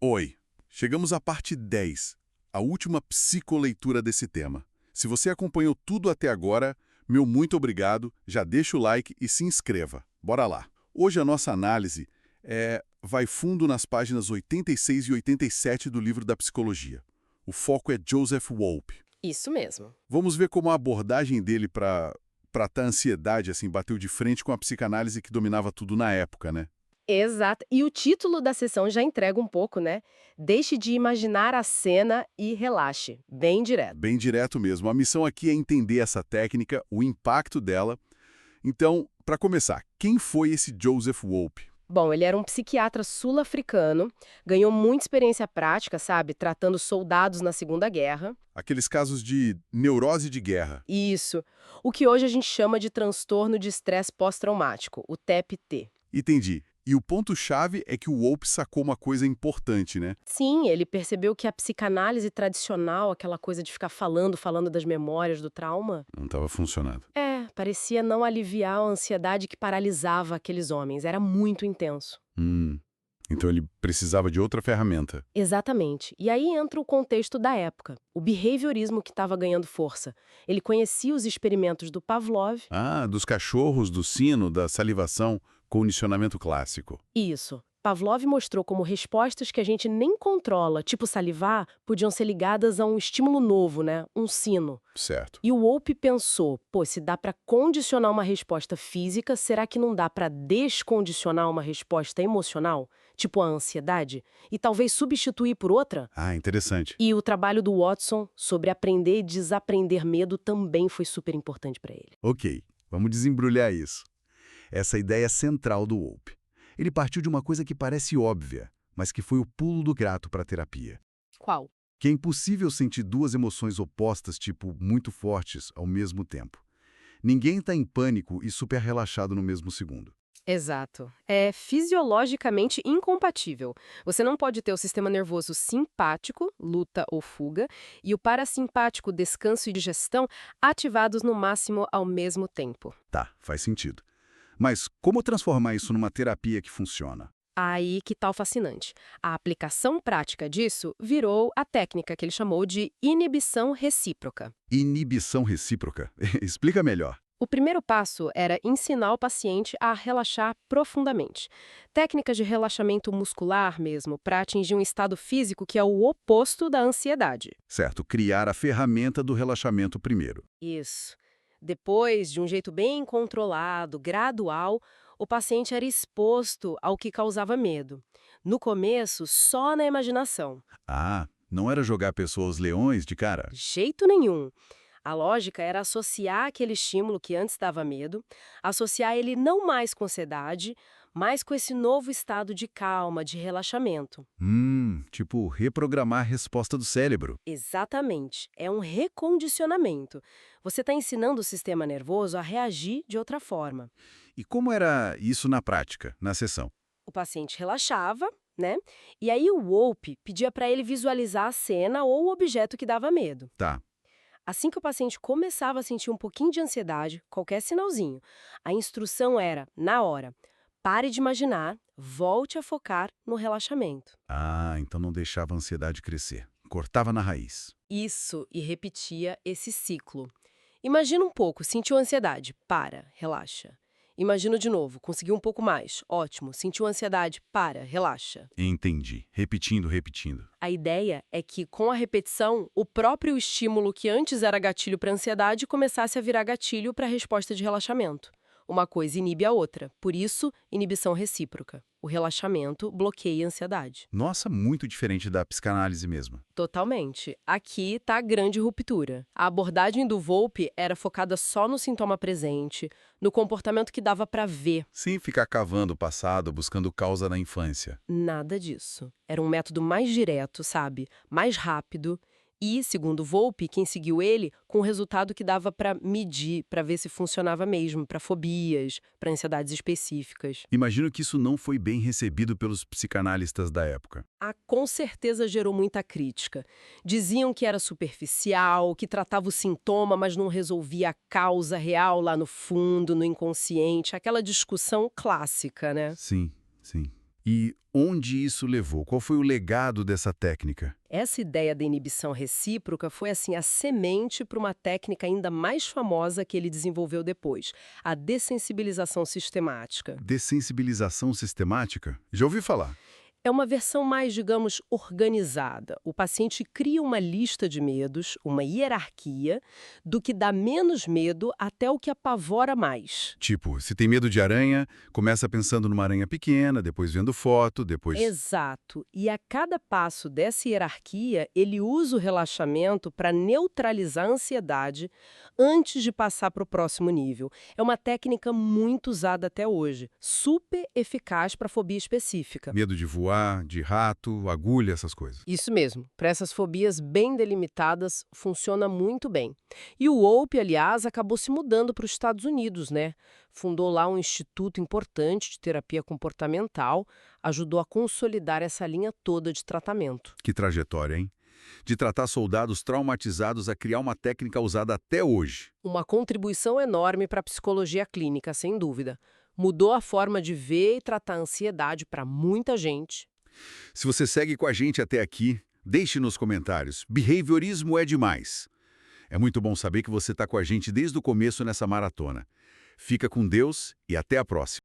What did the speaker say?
Oi, chegamos à parte 10, a última psicoleitura desse tema. Se você acompanhou tudo até agora, meu muito obrigado, já deixa o like e se inscreva. Bora lá. Hoje a nossa análise vai fundo nas páginas 86 e 87 do livro da Psicologia. O foco é Joseph Wolpe. Isso mesmo. Vamos ver como a abordagem dele para tratar a ansiedade assim, bateu de frente com a psicanálise que dominava tudo na época, né? Exato. E o título da sessão já entrega um pouco, né? Deixe de imaginar a cena e relaxe. Bem direto. Bem direto mesmo. A missão aqui é entender essa técnica, o impacto dela. Então, para começar, quem foi esse Joseph Wolpe? Bom, ele era um psiquiatra sul-africano, ganhou muita experiência prática, sabe? Tratando soldados na Segunda Guerra. Aqueles casos de neurose de guerra. Isso. O que hoje a gente chama de transtorno de estresse pós-traumático, o TEP-T. Entendi. E o ponto-chave é que o Wolpe sacou uma coisa importante, né? Sim, ele percebeu que a psicanálise tradicional, aquela coisa de ficar falando das memórias do trauma, Não estava funcionando. parecia não aliviar a ansiedade que paralisava aqueles homens. Era muito intenso. Então ele precisava de outra ferramenta. Exatamente. E aí entra o contexto da época, o behaviorismo que estava ganhando força. Ele conhecia os experimentos do Pavlov. Ah, dos cachorros, do sino, da salivação, condicionamento clássico. Isso. Pavlov mostrou como respostas que a gente nem controla, tipo salivar, podiam ser ligadas a um estímulo novo, né? Um sino. Certo. E o Wolpe pensou, pô, se dá para condicionar uma resposta física, será que não dá para descondicionar uma resposta emocional? Tipo a ansiedade? E talvez substituir por outra? Ah, interessante. E o trabalho do Watson sobre aprender e desaprender medo também foi super importante para ele. Ok, vamos desembrulhar isso. Essa ideia central do Wolpe. Ele partiu de uma coisa que parece óbvia, mas que foi o pulo do gato para a terapia. Qual? Que é impossível sentir duas emoções opostas, tipo, muito fortes, ao mesmo tempo. Ninguém está em pânico e super relaxado no mesmo segundo. Exato. É fisiologicamente incompatível. Você não pode ter o sistema nervoso simpático, luta ou fuga, e o parasimpático, descanso e digestão, ativados no máximo ao mesmo tempo. Tá, faz sentido. Mas como transformar isso numa terapia que funciona? Aí que tal fascinante. A aplicação prática disso virou a técnica que ele chamou de inibição recíproca. Inibição recíproca. Explica melhor. O primeiro passo era ensinar o paciente a relaxar profundamente. Técnicas de relaxamento muscular mesmo, para atingir um estado físico que é o oposto da ansiedade. Certo, criar a ferramenta do relaxamento primeiro. Isso. Depois, de um jeito bem controlado, gradual, o paciente era exposto ao que causava medo. No começo, só na imaginação. Ah, não era jogar a pessoa aos leões de cara? Jeito nenhum. A lógica era associar aquele estímulo que antes dava medo, associar ele não mais com ansiedade, mas com esse novo estado de calma, de relaxamento. Tipo reprogramar a resposta do cérebro. Exatamente. É um recondicionamento. Você está ensinando o sistema nervoso a reagir de outra forma. E como era isso na prática, na sessão? O paciente relaxava, né? E aí o Wolpe pedia para ele visualizar a cena ou o objeto que dava medo. Tá. Assim que o paciente começava a sentir um pouquinho de ansiedade, qualquer sinalzinho, a instrução era, na hora, pare de imaginar, volte a focar no relaxamento. Ah, então não deixava a ansiedade crescer. Cortava na raiz. Isso, e repetia esse ciclo. Imagina um pouco, sentiu ansiedade, para, relaxa. Imagina de novo, conseguiu um pouco mais, ótimo, sentiu ansiedade, para, relaxa. Entendi. Repetindo, repetindo. A ideia é que, com a repetição, o próprio estímulo que antes era gatilho para ansiedade começasse a virar gatilho para a resposta de relaxamento. Uma coisa inibe a outra, por isso, inibição recíproca. O relaxamento bloqueia a ansiedade. Nossa, muito diferente da psicanálise mesmo. Totalmente. Aqui está a grande ruptura. A abordagem do Wolpe era focada só no sintoma presente, no comportamento que dava para ver. Sem ficar cavando o passado, buscando causa na infância. Nada disso. Era um método mais direto, sabe? Mais rápido. E, segundo Wolpe, quem seguiu ele, com o resultado que dava para medir, para ver se funcionava mesmo, para fobias, para ansiedades específicas. Imagino que isso não foi bem recebido pelos psicanalistas da época. Com certeza gerou muita crítica. Diziam que era superficial, que tratava o sintoma, mas não resolvia a causa real lá no fundo, no inconsciente. Aquela discussão clássica, né? Sim, sim. E onde isso levou? Qual foi o legado dessa técnica? Essa ideia da inibição recíproca foi assim a semente para uma técnica ainda mais famosa que ele desenvolveu depois, a dessensibilização sistemática. Dessensibilização sistemática? Já ouvi falar. É uma versão mais, digamos, organizada. O paciente cria uma lista de medos, uma hierarquia, do que dá menos medo até o que apavora mais. Tipo, se tem medo de aranha, começa pensando numa aranha pequena, depois vendo foto, depois... Exato. E a cada passo dessa hierarquia, ele usa o relaxamento para neutralizar a ansiedade antes de passar para o próximo nível. É uma técnica muito usada até hoje, super eficaz para fobia específica. Medo de voar, de rato, agulha, essas coisas. Isso mesmo, para essas fobias bem delimitadas, funciona muito bem. E o Hope, aliás, acabou se mudando para os Estados Unidos, né? Fundou lá um instituto importante de terapia comportamental, ajudou a consolidar essa linha toda de tratamento. Que trajetória, hein? De tratar soldados traumatizados a criar uma técnica usada até hoje. Uma contribuição enorme para a psicologia clínica, sem dúvida. Mudou a forma de ver e tratar a ansiedade para muita gente. Se você segue com a gente até aqui, deixe nos comentários. Behaviorismo é demais. É muito bom saber que você está com a gente desde o começo nessa maratona. Fica com Deus e até a próxima.